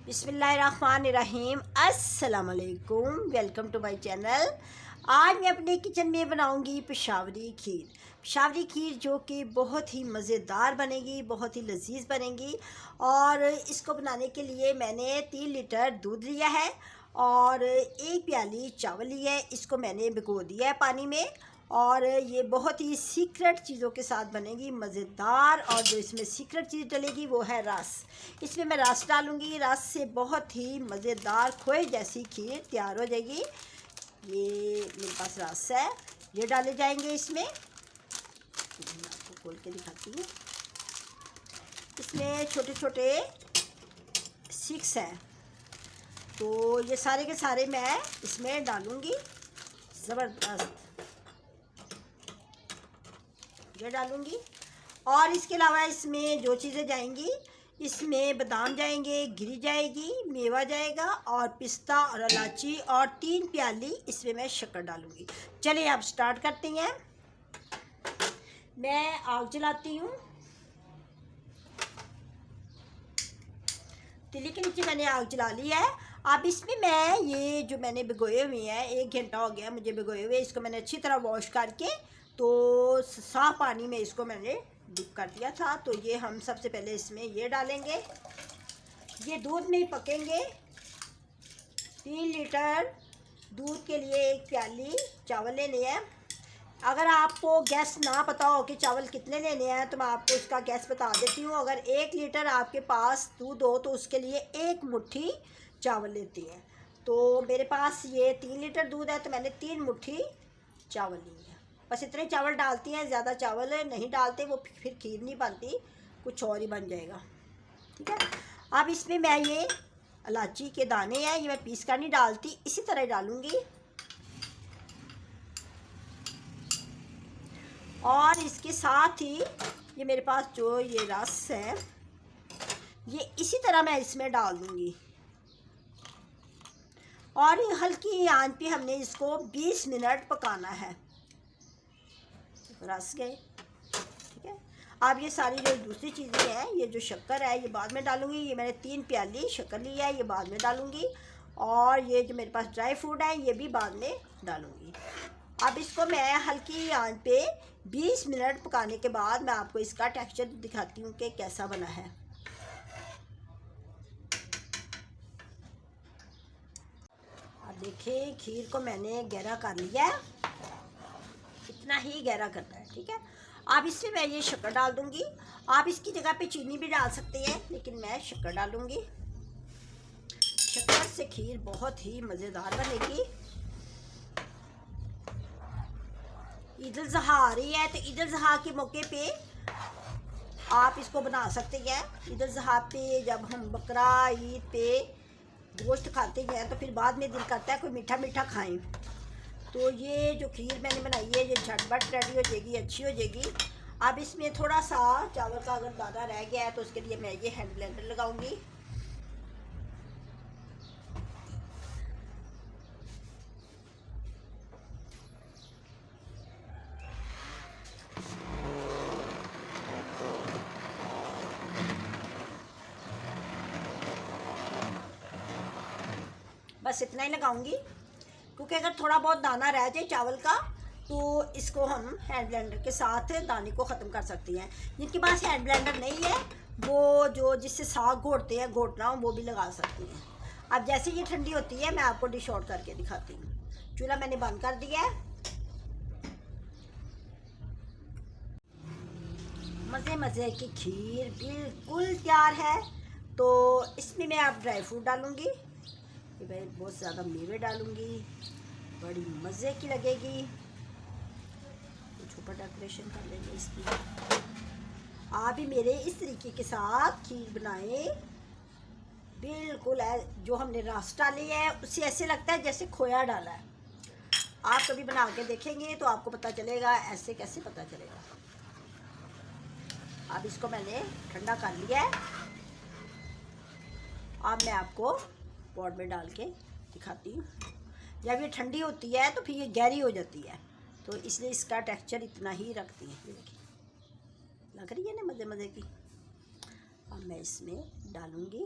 बिस्मिल्लाहिर्रहमानिर्रहीम। अस्सलाम वालेकुम, वेलकम टू माय चैनल। आज मैं अपने किचन में बनाऊंगी पेशावरी खीर। पेशावरी खीर जो कि बहुत ही मज़ेदार बनेगी, बहुत ही लजीज बनेगी। और इसको बनाने के लिए मैंने 3 लीटर दूध लिया है और 1 प्याली चावल लिया है। इसको मैंने भिगो दिया है पानी में। और ये बहुत ही सीक्रेट चीज़ों के साथ बनेगी, मज़ेदार। और जो इसमें सीक्रेट चीज़ डलेगी वो है रस। इसमें मैं रस डालूँगी। रस से बहुत ही मज़ेदार खोए जैसी खीर तैयार हो जाएगी। ये मेरे पास रस है, ये डाले जाएंगे इसमें। मैं आपको खोल के दिखाती हूँ। इसमें छोटे छोटे 6 हैं, तो ये सारे के सारे मैं इसमें डालूँगी। ज़बरदस्त ये डालूँगी। और इसके अलावा इसमें जो चीज़ें जाएंगी, इसमें बादाम जाएंगे, गिरी जाएगी, मेवा जाएगा और पिस्ता और इलायची, और 3 प्याली इसमें मैं शक्कर डालूँगी। चलिए अब स्टार्ट करते हैं। मैं आग जलाती हूँ। तिली के नीचे मैंने आग जला ली है। अब इसमें मैं ये जो मैंने भिगोए हुए हैं, 1 घंटा हो गया मुझे भिगोए हुए, इसको मैंने अच्छी तरह वॉश करके तो साफ़ पानी में इसको मैंने डिप कर दिया था। तो ये हम सबसे पहले इसमें ये डालेंगे। ये दूध में ही पकेंगे। 3 लीटर दूध के लिए 1 प्याली चावल लेने हैं। अगर आपको गैस ना पता हो कि चावल कितने लेने हैं तो मैं आपको इसका गैस बता देती हूँ। अगर 1 लीटर आपके पास दूध हो तो उसके लिए 1 मुट्ठी चावल लेती हैं। तो मेरे पास ये 3 लीटर दूध है तो मैंने 3 मुट्ठी चावल लिए हैं। बस इतने चावल डालती हैं, ज़्यादा चावल नहीं डालते, वो फिर खीर नहीं बनती, कुछ और ही बन जाएगा। ठीक है। अब इसमें मैं ये इलायची के दाने हैं, ये मैं पीस कर नहीं डालती, इसी तरह डालूँगी। और इसके साथ ही ये मेरे पास जो ये रस है, ये इसी तरह मैं इसमें डाल दूँगी। और हल्की आंच पे हमने इसको 20 मिनट पकाना है। रस गए। ठीक है। अब ये सारी जो दूसरी चीज़ें हैं, ये जो शक्कर है ये बाद में डालूँगी। ये मैंने 3 प्याली शक्कर ली है, ये बाद में डालूँगी। और ये जो मेरे पास ड्राई फ्रूट है ये भी बाद में डालूँगी। अब इसको मैं हल्की आंच पे 20 मिनट पकाने के बाद मैं आपको इसका टेक्सचर दिखाती हूँ कि कैसा बना है। अब देखिए खीर को मैंने गहरा कर लिया है, इतना ही गहरा करना है। ठीक है। अब इसमें मैं ये शक्कर डाल दूँगी। आप इसकी जगह पे चीनी भी डाल सकते हैं, लेकिन मैं शक्कर डालूँगी। शक्कर से खीर बहुत ही मज़ेदार बनेगी। ईद उल ज़ुहा आ रही है, तो ईद उल ज़ुहा के मौके पे आप इसको बना सकते हैं। ईद उल ज़ुहा पे जब हम बकरा ईद पे गोश्त खाते हैं तो फिर बाद में दिल करता है कोई मीठा मीठा खाएं। तो ये जो खीर मैंने बनाई है ये झटपट रेडी हो जाएगी, अच्छी हो जाएगी। अब इसमें थोड़ा सा चावल का अगर दाना रह गया है तो उसके लिए मैं ये हैंड ब्लेंडर लगाऊंगी। बस इतना ही लगाऊंगी, क्योंकि अगर थोड़ा बहुत दाना रह जाए चावल का तो इसको हम हैंड ब्लेंडर के साथ दाने को ख़त्म कर सकते हैं। जिनके पास हैंड ब्लेंडर नहीं है वो जो जिससे साग घोटते हैं घोटना हो वो भी लगा सकते हैं। अब जैसे ये ठंडी होती है मैं आपको डिश आउट करके दिखाती हूँ। चूल्हा मैंने बंद कर दिया है। मज़े मज़े की खीर बिल्कुल तैयार है। तो इसमें मैं अब ड्राई फ्रूट डालूँगी। मैं बहुत ज़्यादा मेवे डालूँगी, बड़ी मज़े की लगेगी। कुछ ऊपर डेकोरेशन कर लेंगे इसकी। आप भी मेरे इस तरीके के साथ खीर बनाएं। बिल्कुल जो हमने रस डाली है उससे ऐसे लगता है जैसे खोया डाला है। आप कभी बना के देखेंगे तो आपको पता चलेगा, ऐसे कैसे पता चलेगा। अब इसको मैंने ठंडा कर लिया है। अब मैं आपको पॉट में डाल के दिखाती हूँ। जब ये ठंडी होती है तो फिर ये गहरी हो जाती है, तो इसलिए इसका टेक्सचर इतना ही रखती है। ये देखिए लग रही है ना मज़े मज़े की। अब मैं इसमें डालूँगी